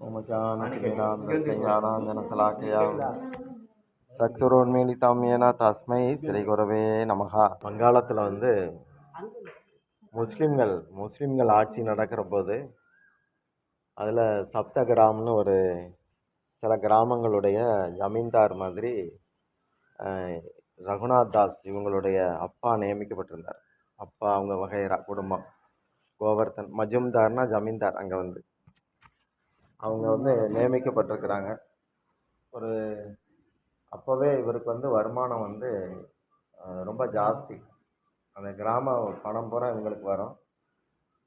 ओमज्ञानतिमिरान्धस्य ज्ञानाञ्जनशलाकया சக்சுரோன்மீலிதம் ஏன தஸ்மை ஸ்ரீ குரவே நமஹா. வங்காளத்தில் முஸ்லீம்கள் ஆட்சி நடக்கிற போது அதில் சப்த கிராம்னு ஒரு சில கிராமங்களுடைய ஜமீன்தார் மாதிரி ரகுநாத் தாஸ் இவங்களுடைய அப்பா நியமிக்கப்பட்டிருந்தார். அப்பா அவங்க வகைரா குடும்பம் கோவர்த்தன் மஜும்தார்னா ஜமீன்தார் அங்கே அவங்க நியமிக்கப்பட்டிருக்கிறாங்க. ஒரு அப்போவே இவருக்கு வருமானம் ரொம்ப ஜாஸ்தி. அந்த கிராம பணம் பூரா இவங்களுக்கு வரும்.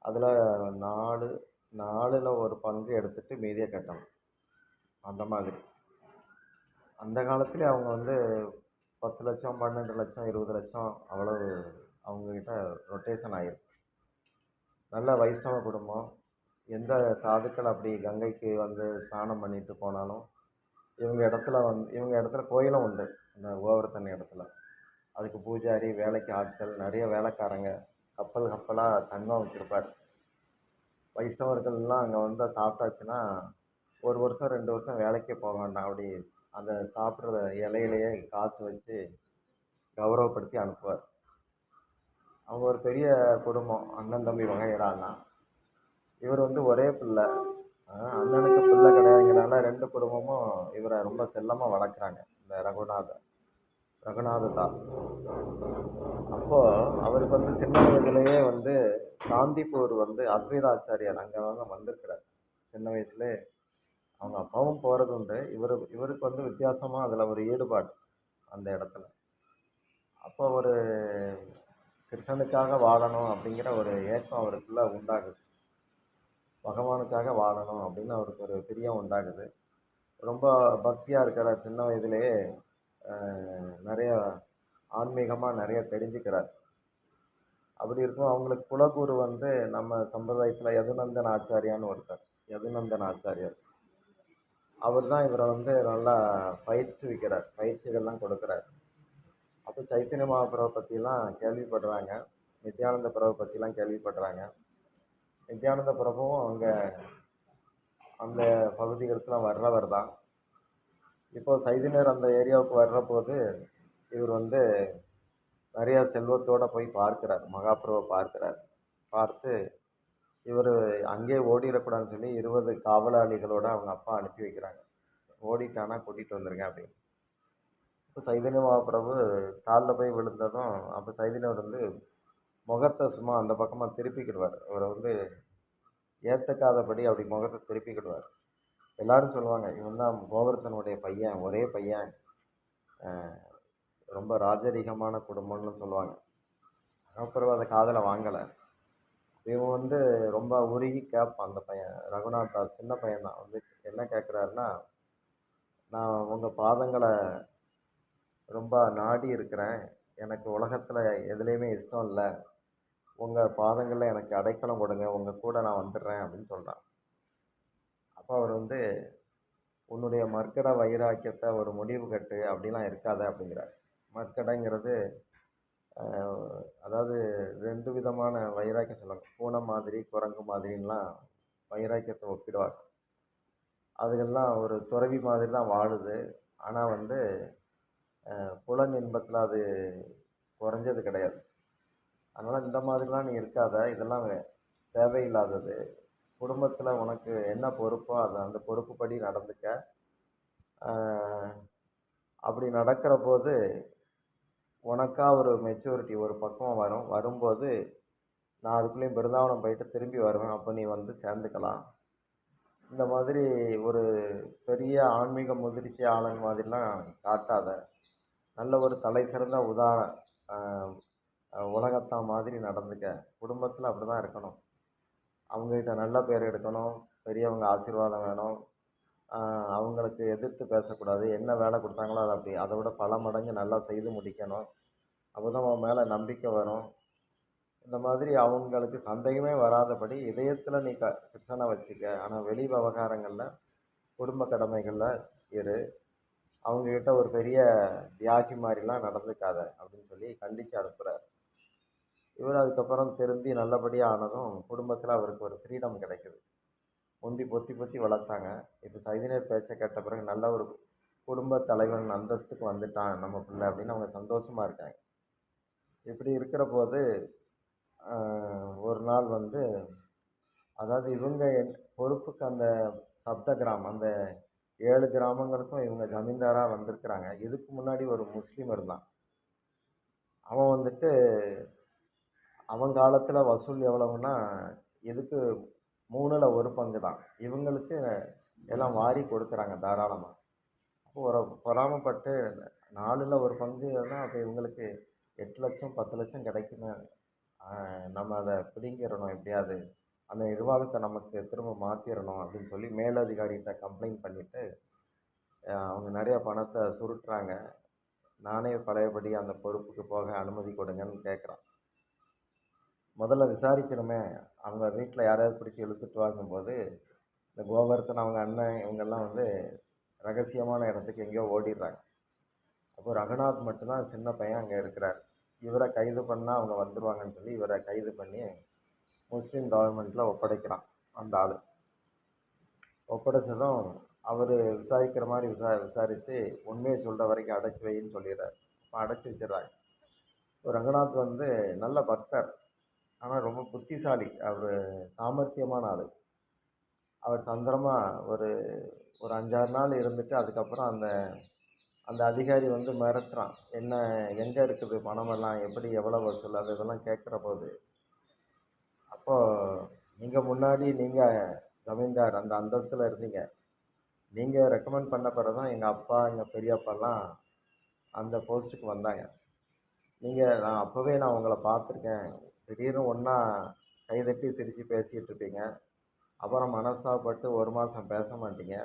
அதில் நாலில் ஒரு பங்கு எடுத்துகிட்டு மீதியை கட்டணும். அந்த மாதிரி அந்த காலத்துலேயே அவங்க 10 லட்சம் 12 லட்சம் 20 லட்சம் அவ்வளவு அவங்கக்கிட்ட ரொட்டேஷன் ஆகிருக்கு. நல்ல வைஷ்ணவ குடும்பம். எந்த சாதுக்கள் அப்படி கங்கைக்கு ஸ்நானம் பண்ணிட்டு போனாலும் இவங்க இடத்துல கோயிலும் உண்டு. அந்த கோவர்த்தன் இடத்துல அதுக்கு பூஜாரி, வேலைக்கு ஆட்கள், நிறைய வேலைக்காரங்க, கப்பலாக தங்கம் வச்சுருப்பார். வைஷ்ணவர்கள்லாம் அங்கே சாப்பிட்டாச்சுன்னா 1 வருஷம் 2 வருஷம் வேலைக்கே போக வேண்டாம். அப்படி அந்த சாப்பிட்ற இலையிலேயே காசு வச்சு கௌரவப்படுத்தி அனுப்புவார். அவங்க ஒரு பெரிய குடும்பம், அண்ணன் தம்பி வகைறான்னா. இவர் ஒரே பிள்ளை, அண்ணனுக்கு பிள்ளை கிடையாதுங்கிறனால 2 குடும்பமும் இவரை ரொம்ப செல்லமாக வளர்க்குறாங்க. இந்த ரகுநாத தாஸ். அப்போது அவருக்கு சின்ன வயதுலேயே சாந்திப்பூர் அத்வைதாச்சாரியார் அங்கே வந்திருக்கிறார். சின்ன வயசுலே அவங்க அப்பாவும் போகிறது உண்டு. இவருக்கு வித்தியாசமாக அதில் ஒரு ஈடுபாடு அந்த இடத்துல. அப்போ ஒரு கிருஷ்ணனுக்காக வாழணும் அப்படிங்கிற ஒரு ஏக்கம் அவருக்குள்ளே உண்டாகுது. பகவானுக்காக வாழணும் அப்படின்னு அவருக்கு ஒரு பிரியம் உண்டாகுது. ரொம்ப பக்தியாக இருக்கிறார். சின்ன வயதிலேயே நிறைய ஆன்மீகமாக நிறைய தெரிஞ்சுக்கிறார். அப்படி இருக்கும். அவங்களுக்கு குலகுரு நம்ம சம்பிரதாயத்தில் யதுநந்தன் ஆச்சாரியான்னு ஒருத்தர். யதுநந்தன் ஆச்சாரியார் அவர் தான் இவரை நல்லா பயிற்றுவிக்கிறார், பயிற்சிகள்லாம் கொடுக்குறார். அப்போ சைத்தன்ய மகாபிரபு பற்றிலாம் கேள்விப்படுறாங்க, நித்யானந்த பிரபு பற்றிலாம் கேள்விப்படுறாங்க. நித்யானந்த பிரபுவும் அங்கே அந்த பகுதிகளுக்கெல்லாம் வர்றவர் தான். இப்போது சைதன்யர் அந்த ஏரியாவுக்கு வர்ற போது இவர் நிறையா செல்வத்தோடு போய் பார்க்குறார், மகாபிரபுவை பார்க்குறார். பார்த்து இவர் அங்கேயே ஓடிடக்கூடாதுன்னு சொல்லி 20 காவலாளிகளோடு அவங்க அப்பா அனுப்பி வைக்கிறாங்க. ஓடிட்டானா கூட்டிகிட்டு வந்துருங்க அப்படின்னு. இப்போ சைதன்ய மகாபிரபு காலில் போய் விழுந்ததும் அப்போ சைதன்யர் முகத்தை சும்மா அந்த பக்கமாக திருப்பிக்கிடுவார். இவரை ஏற்றுக்காதபடி அப்படி முகத்தை திருப்பிக்கிடுவார். எல்லாரும் சொல்லுவாங்க, இவன் தான் கோவர்த்தனுடைய பையன், ஒரே பையன், ரொம்ப ராஜரீகமான குடும்பம்னு சொல்லுவாங்க. அப்புறம் அதை காதில் வாங்கலை. இவன் ரொம்ப உருகி கேட்பான். அந்த பையன் ரகுநாத் தாஸ் சின்ன பையன் தான். என்ன கேட்குறாருன்னா, நான் உங்கள் பாதங்களை ரொம்ப நாடி இருக்கிறேன், எனக்கு உலகத்தில் எதுலேயுமே இஷ்டம் இல்லை, உங்கள் பாதங்களில் எனக்கு அடைக்கலம் கொடுங்க, உங்கள் கூட நான் வந்துடுறேன் அப்படின்னு சொல்கிறான். அப்போ அவர் உன்னுடைய மர்க்கட வைராக்கியத்தை ஒரு முடிவு கட்டு, அப்படிலாம் இருக்காத அப்படிங்கிறார். மர்க்கடைங்கிறது அதாவது 2 விதமான வைராக்கியம் சொல்லுவாங்க. பூனை மாதிரி குரங்கு மாதிரின்லாம் வைராக்கியத்தை ஒப்பிடுவார். அதுகெல்லாம் ஒரு துறவி மாதிரி தான் வாழுது. ஆனால் புலன் இன்பத்தில் அது குறைஞ்சது கிடையாது. அதனால் இந்த மாதிரிலாம் நீ இருக்காத, இதெல்லாம் தேவையில்லாதது. குடும்பத்தில் உனக்கு என்ன பொறுப்போ அதை அந்த பொறுப்புப்படி நடந்துக்க. அப்படி நடக்கிற போது உனக்கா ஒரு மெச்சூரிட்டி, ஒரு பக்குவம் வரும்போது நான் அதுக்குள்ளேயும் பிருந்தாவனம் போயிட்டு திரும்பி வருவேன், அப்போ நீ சேர்ந்துக்கலாம். இந்த மாதிரி ஒரு பெரிய ஆன்மீக முதிர்ச்சியாளன் மாதிரிலாம் காட்டாத, நல்ல ஒரு தலை சிறந்த உலகத்தான் மாதிரி நடந்துக்க. குடும்பத்தில் அப்படி தான் இருக்கணும். அவங்ககிட்ட நல்ல பேர் எடுக்கணும், பெரியவங்க ஆசீர்வாதம் வேணும், அவங்களுக்கு எதிர்த்து பேசக்கூடாது. என்ன வேலை கொடுத்தாங்களோ அதை விட பல மடங்கு நல்லா செய்து முடிக்கணும். அப்போ தான் அவன் மேலே நம்பிக்கை வரும். இந்த மாதிரி அவங்களுக்கு சந்தேகமே வராதபடி இதயத்தில் நீ கிருஷ்ணனை வச்சுக்க. ஆனால் வெளி விவகாரங்களில் குடும்ப கடமைகளில் இரு. அவங்கக்கிட்ட ஒரு பெரிய தியாகி மாதிரிலாம் நடந்துக்காத அப்படின்னு சொல்லி கண்டித்து அனுப்புகிறார். இவர் அதுக்கப்புறம் திருந்தி நல்லபடியாக ஆனதும் குடும்பத்தில் அவருக்கு ஒரு ஃப்ரீடம் கிடைக்குது. முந்தி பொத்தி பொத்தி வளர்த்தாங்க. இப்போ சைதன்யர் பேச்சை கேட்ட பிறகு நல்ல ஒரு குடும்ப தலைவன் அந்தஸ்துக்கு வந்துட்டான் நம்ம பிள்ளை அப்படின்னு அவங்க சந்தோஷமா இருக்காங்க. இப்படி இருக்கிற போது ஒரு நாள் வந்து அதாவது இவங்க பொறுப்புக்கு அந்த சப்த கிராமம் அந்த 7 கிராமங்களுக்கும் இவங்க ஜமீன்தாராக வந்திருக்கிறாங்க. இதுக்கு முன்னாடி ஒரு முஸ்லீம் இருந்தான். அவன் வந்துட்டு அவன் காலத்தில் வசூல் எவ்வளவுன்னா இதுக்கு 3ல் 1 பங்கு தான். இவங்களுக்கு எல்லாம் வாரி கொடுக்குறாங்க தாராளமாக. அப்போ ஒரு பொறாமைப்பட்டு 4ல் 1 பங்கு தான் அப்போ இவங்களுக்கு 8 லட்சம் 10 லட்சம் கிடைக்குமே. நம்ம அதை பிடிங்கிடணும் எப்படியாவது, அந்த நிர்வாகத்தை நமக்கு திரும்ப மாற்றிடணும் அப்படின்னு சொல்லி மேலதிகாரிகிட்ட கம்ப்ளைண்ட் பண்ணிவிட்டு அவங்க நிறைய பணத்தை சுருட்டுறாங்க. நானே பழையபடி அந்த பொறுப்புக்கு போக அனுமதி கொடுங்கன்னு கேட்குறான். முதல்ல விசாரிக்கணுமே, அவங்க வீட்டில் யாரையாவது பிடிச்சி இழுத்துட்டு வாங்கும்போது இந்த கோவர்த்தன் அவங்க அண்ணன் இவங்கெல்லாம் வந்து ரகசியமான இடத்துக்கு எங்கேயோ ஓடிடுறாங்க. அப்போ ரகுநாத் மட்டும்தான் சின்ன பையன் அங்கே இருக்கிறார். இவரை கைது பண்ணால் அவங்க வந்துடுவாங்கன்னு சொல்லி இவரை கைது பண்ணி முஸ்லீம் கவர்மெண்ட்டில் ஒப்படைக்கிறான் அந்த ஆள். ஒப்படைச்சதும் அவர் விசாரிக்கிற மாதிரி விசாரித்து உண்மையை சொல்கிற வரைக்கும் அடைச்சி வைன்னு சொல்லிடுறாரு. அப்போ அடைச்சி வச்சிடுறாங்க. ரகுநாத் வந்து நல்ல பக்தர், ஆனால் ரொம்ப புத்திசாலி. அவர் சாமர்த்தியமான ஆள். அவர் தந்திரமாக ஒரு 5-6 நாள் இருந்துட்டு அதுக்கப்புறம் அந்த அந்த அதிகாரி வந்து மிரட்டுறான். என்ன எங்கே இருக்குது பணமெல்லாம், எப்படி எவ்வளோ வசூல் அது இதெல்லாம் கேட்குற போது, அப்போது நீங்கள் முன்னாடி நீங்கள் ஜமீன்தார் அந்த அந்தஸ்தில் இருந்தீங்க. நீங்கள் ரெக்கமெண்ட் பண்ண பிறகு தான் எங்கள் அப்பா எங்கள் பெரியப்பாலாம் அந்த போஸ்ட்டுக்கு வந்தாங்க. நான் அப்போவே உங்களை பார்த்துருக்கேன். திடீர்னு ஒன்றா கைதட்டி சிரித்து பேசிகிட்டு இருப்பீங்க. அப்புறம் மனஸ்தாபப்பட்டு 1 மாதம் பேச மாட்டீங்க.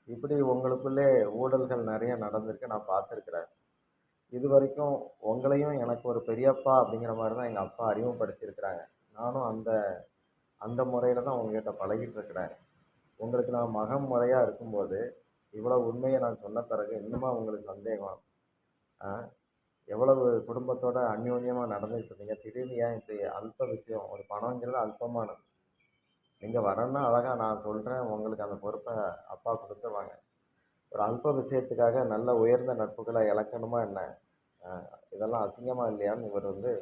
இப்படி உங்களுக்குள்ளே ஊழல்கள் நிறைய நடந்திருக்கு, நான் பார்த்துருக்குறேன். இது வரைக்கும் உங்களையும் எனக்கு ஒரு பெரியப்பா அப்படிங்கிற மாதிரி தான் எங்கள் அப்பா அறிமுகப்படுத்தியிருக்கிறாங்க. நானும் அந்த அந்த முறையில் தான் உங்ககிட்ட பழகிட்டு இருக்கிறேன். உங்களுக்கு நான் மகன் முறையாக இருக்கும்போது இவ்வளோ உண்மையை நான் சொன்ன பிறகு இன்னுமா உங்களுக்கு சந்தேகம்? எவ்வளவு குடும்பத்தோட அந்யோன்யமாக நடந்துகிட்டு இருந்தீங்க, திடீர்னு ஏன் இப்படி அல்ப விஷயம், ஒரு பணங்கிறது அல்பமானது. நீங்கள் வரேன்னா அழகாக நான் சொல்கிறேன், உங்களுக்கு அந்த பொறுப்பை அப்பா கொடுத்துருவாங்க. ஒரு அல்ப விஷயத்துக்காக நல்ல உயர்ந்த நட்புகளை இழக்கணுமா என்ன? இதெல்லாம் அசிங்கமாக இல்லையான்னு இவர் வந்து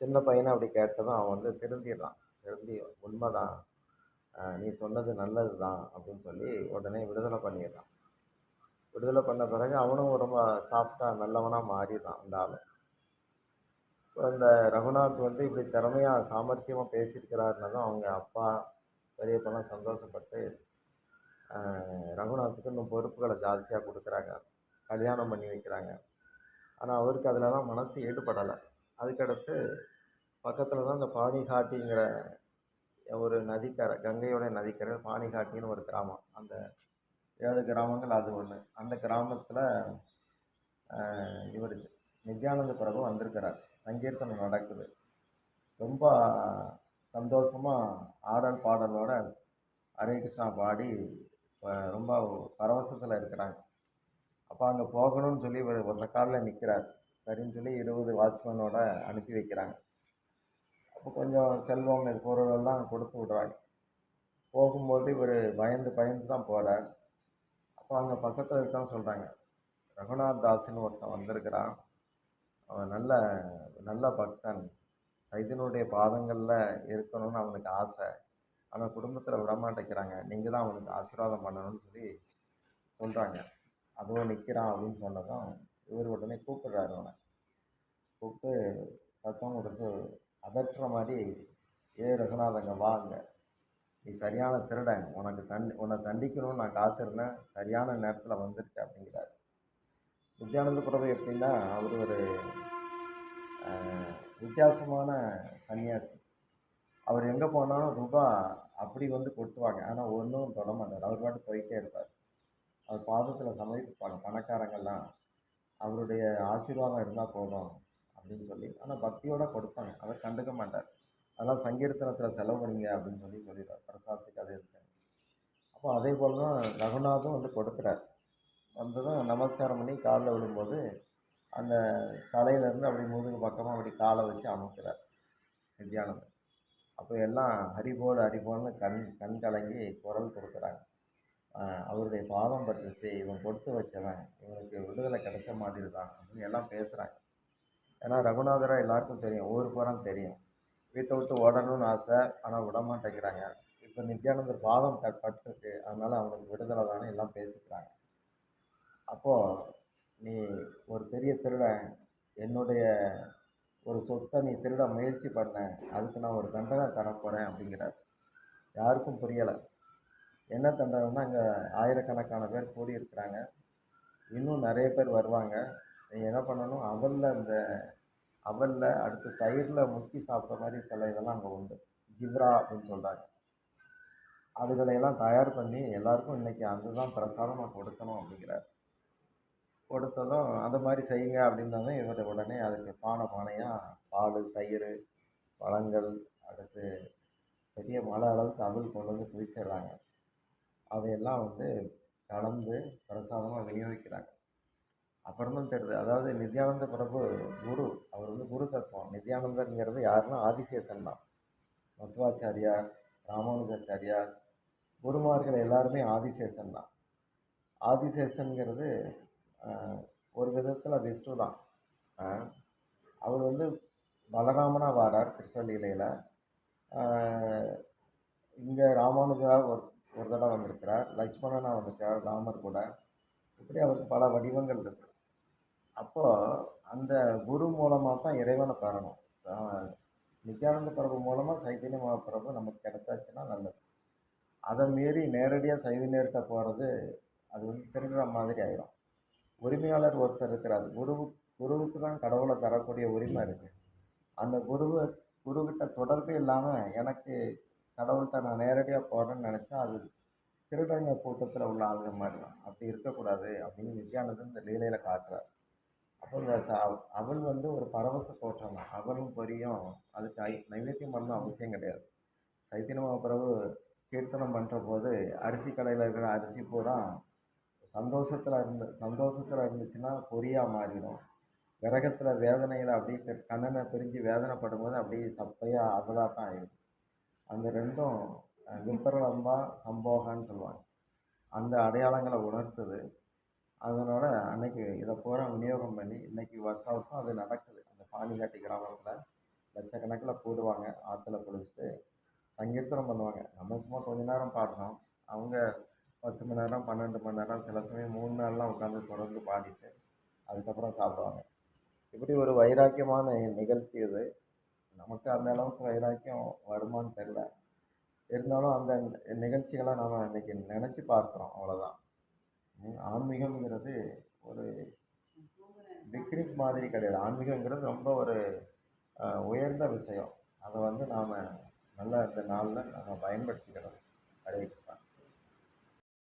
சின்ன பையனை அப்படி கேட்டதும் அவன் வந்து திருந்திடுறான். திருந்தி உண்மைதான், நீ சொன்னது நல்லது தான் அப்படின்னு சொல்லி உடனே விடுதலை பண்ணிடுறான். விடுதலை பண்ண பிறகு அவனும் ரொம்ப சாஃப்டாக நல்லவனாக மாறிடுறான் அந்த ஆள். இப்போ இந்த ரகுநாத் வந்து இப்படி திறமையாக சாமர்த்தியமாக பேசியிருக்கிறாருன்னதும் அவங்க அப்பா பெரியப்பெல்லாம் சந்தோஷப்பட்டு ரகுநாத்துக்கு இன்னும் பொறுப்புகளை ஜாஸ்தியாக கொடுக்குறாங்க, கல்யாணம் பண்ணி வைக்கிறாங்க. ஆனால் அவருக்கு அதிலலாம் மனசு ஈடுபடலை. அதுக்கடுத்து பக்கத்தில் தான் இந்த பாணிகாட்டிங்கிற ஒரு நதிக்கரை, கங்கையோட நதிக்கரை பாணிகாட்டின்னு ஒரு கிராமம். அந்த 7 கிராமங்கள் அது ஒன்று. அந்த கிராமத்தில் இவர் நித்யானந்த பிரபு வந்திருக்கிறார். சங்கீர்த்தனம் நடக்குது. ரொம்ப சந்தோஷமாக ஆடல் பாடலோட ஹரே கிருஷ்ணா பாடி ரொம்ப பரவசத்தில் இருக்கிறாங்க. அப்போ அங்கே போகணும்னு சொல்லி இவர் ஒரு காலில் நிற்கிறார். சரின்னு சொல்லி 20 வாட்ச்மேனோட அனுப்பி வைக்கிறாங்க. அப்போ கொஞ்சம் செல்வம் இது பொருளெல்லாம் கொடுத்து விடுறாங்க. போகும்போது இவர் பயந்து பயந்து தான் போகிறார். அப்போ அங்கே பக்கத்தில் இருக்கவங்க சொல்கிறாங்க, ரகுநாத் தாஸ்ன்னு ஒருத்தன் வந்திருக்கிறான், அவன் நல்ல நல்ல பக்தன், சைதன்யனுடைய பாதங்களில் இருக்கணும்னு அவனுக்கு ஆசை, ஆனால் குடும்பத்தில் விடமாட்டேங்கிறாங்க, நீங்கள் தான் அவனுக்கு ஆசீர்வாதம் பண்ணணும்னு சொல்லி சொல்கிறாங்க. அதுவும் நிற்கிறான் அப்படின்னு சொன்னதும் இவர் உடனே கூப்பிடுறாரு. அவனை கூப்பிட்டு சத்தம் கொடுத்து அதட்டுற மாதிரி, ரகுநாதங்க வாங்க, நீ சரியான திருடன், உன்னை தண்டிக்கணும்னு நான் காத்திருந்தேன், சரியான நேரத்தில் வந்துருக்க அப்படிங்கிறார். நித்யானந்த பிரபு எப்படின்னா அவர் ஒரு வித்தியாசமான சன்னியாசி. அவர் எங்கே போனாலும் ரூபா அப்படி வந்து கொட்டுவாங்க, ஆனால் ஒன்றும் தொட மாட்டார். அவர் பாட்டு போயிட்டே இருப்பார். அவர் பாதத்தில் சமர்ப்பிப்பாங்க பணக்காரங்கள்லாம், அவருடைய ஆசீர்வாதம் இருந்தால் போதும் அப்படின்னு சொல்லி. ஆனால் பக்தியோடு கொடுப்பாங்க, அவர் கண்டுக்க மாட்டார். அதெல்லாம் சங்கீர்த்தனத்தில் செலவு பண்ணிங்க அப்படின்னு சொல்லி சொல்லிடுவார், பிரசாதத்துக்கு அது இருக்கு. அப்போ அதே போல் தான் ரகுநாதும் வந்து கொடுக்குறார். வந்ததும் நமஸ்காரம் பண்ணி காலில் விழும்போது அந்த தலையிலேருந்து அப்படி முதுகு பக்கமாக அப்படி காலை வச்சு அமுக்கிறார் நித்யானந்தர். அப்போ எல்லாம் ஹரிபோல் ஹரிபோல்னு கண் கண் கலங்கி குரல் கொடுக்குறாங்க. அவருடைய பாதம் பட்டுச்சு, இவன் கொடுத்து வச்சவன், இவனுக்கு விடுதலை கிடைச்ச மாதிரி தான் அப்படின்னு எல்லாம் பேசுகிறாங்க. ஏன்னா ரகுநாதரை எல்லாருக்கும் தெரியும், ஊர் பூரா தெரியும். வீட்டை விட்டு ஓடணும்னு ஆசை, ஆனால் விட மாட்டேங்கிறாங்க. இப்போ நித்யானந்தர் பாதம் பட்டிருக்கு, அதனால அவனுக்கு விடுதலை தானே எல்லாம் பேசிக்கிறாங்க. அப்போது நீ ஒரு பெரிய திருடன், என்னுடைய ஒரு சொத்தை நீ திருட முயற்சி பண்ண, அதுக்கு நான் ஒரு தண்டனை தரப்போகிறேன் அப்படிங்கிறார். யாருக்கும் புரியலை. என்ன தண்டனைன்னா, இங்கே ஆயிரக்கணக்கான பேர் கூடியிருக்கிறாங்க, இன்னும் நிறைய பேர் வருவாங்க. நீ என்ன பண்ணணும், அவலில் அடுத்து தயிரில் முக்கி சாப்பிட்ற மாதிரி சில இதெல்லாம் அங்கே உண்டு, ஜிவ்ரா அப்படின்னு சொல்கிறாங்க. அதுகளையெல்லாம் தயார் பண்ணி எல்லாருக்கும் இன்றைக்கி அதுதான் பிரசாதமாக கொடுக்கணும் அப்படிங்கிறார். கொடுத்ததும் அந்த மாதிரி செய்யுங்க அப்படின்னதும் இவர் உடனே அதுக்கு பானையாக பால், தயிர், பழங்கள், அடுத்து பெரிய மலை அளவுக்கு அவல் கொண்டு வந்து குவிச்சிடுறாங்க. அதையெல்லாம் வந்து கலந்து பிரசாதமாக விநியோகிக்கிறாங்க. அப்புறம் தான் தெரியுது, அதாவது நித்யானந்த பிரபு குரு, அவர் வந்து குரு தத்துவம். நித்யானந்தருங்கிறது யாருன்னா ஆதிசேஷன் தான். மத்வாச்சாரியார், ராமானுஜாச்சாரியார், குருமார்கள் எல்லாருமே ஆதிசேஷன் தான். ஆதிசேஷனுங்கிறது ஒரு விதத்தில் விஷ்ணு தான். அவர் வந்து பலராமனாக வாரார் கிருஷ்ணலீலையில். இங்கே ராமானுஜா ஒரு தடவை வந்திருக்கிறார், லட்சுமணனாக வந்திருக்கிறார் ராமர் கூட. இப்படி அவருக்கு பல வடிவங்கள் இருக்குது. அப்போது அந்த குரு மூலமாக தான் இறைவனை பெறணும். நித்யானந்த பிரபு மூலமாக சைத்தன்ய மகாபிரபு நமக்கு கிடைச்சாச்சுன்னா நல்லது. அதை மீறி நேரடியாக சைதன்யர்கிட்ட போகிறது அது வந்து திருடுற மாதிரி ஆயிடும். உரிமையாளர் ஒருத்தர் இருக்கிறார், குருவுக்கு தான் கடவுளை தரக்கூடிய உரிமை இருக்குது. அந்த குருக்கிட்ட தொடர்பே இல்லாமல் எனக்கு கடவுள்கிட்ட நான் நேரடியாக போகிறேன்னு நினச்சா அது திருடங்க கூட்டத்தில் உள்ள ஆளுங்க மாதிரி தான். அப்படி இருக்கக்கூடாது அப்படின்னு நித்யானந்தன் இந்த லீலையில் காட்டுறார். அப்போ இந்த அவள் வந்து ஒரு பரவச தோற்றம் தான். அவளும் பொரியும் அதுக்கு நைவேத்தியம் பண்ணணும் அவசியம் கிடையாது. சைத்தன்ய மகாபிரபு கீர்த்தனம் பண்ணுற போது அரிசி கடையில் இருக்கிற அரிசி பூரா சந்தோஷத்தில் இருந்துச்சுன்னா பொரியாக மாறிடும். விரகத்தில் வேதனையில் அப்படியே கண்ணனை பிரிஞ்சு வேதனைப்படும் போது அப்படியே சப்பையாக அவலாக தான் ஆயிடும். அந்த ரெண்டும் விபரலம்பா சம்போகான்னு சொல்லுவாங்க. அந்த அடையாளங்களை உணர்த்துது. அதனால் அன்னைக்கு இதை பூரா விநியோகம் பண்ணி இன்றைக்கி வருஷம் அது நடக்குது. அந்த பாணிகாட்டி கிராமத்தில் லட்சக்கணக்கில் கூடுவாங்க, ஆற்றுல குளிச்சுட்டு சங்கீர்த்தனம் பண்ணுவாங்க. நம்ம சும்மா கொஞ்ச நேரம் பாடுறோம், அவங்க 10 மணி நேரம் 12 மணி நேரம், சில சமயம் 3 நாள்லாம் உட்காந்து தொடர்ந்து பாடிட்டு அதுக்கப்புறம் சாப்பிடுவாங்க. இப்படி ஒரு வைராக்கியமான நிகழ்ச்சி இது. நமக்கு அந்த அளவுக்கு வைராக்கியம் வருமானு தெரியல. இருந்தாலும் அந்த நிகழ்ச்சிகளை நம்ம இன்றைக்கி நினச்சி பார்க்குறோம், அவ்வளோதான். ஆன்மீகம்ங்கிறது ஒரு பிக்னிக் மாதிரி கிடையாது. ஆன்மீகங்கிறது ரொம்ப ஒரு உயர்ந்த விஷயம். அதை வந்து நாம் நல்லா இந்த நாளில் நம்ம பயன்படுத்திக்கிறோம்.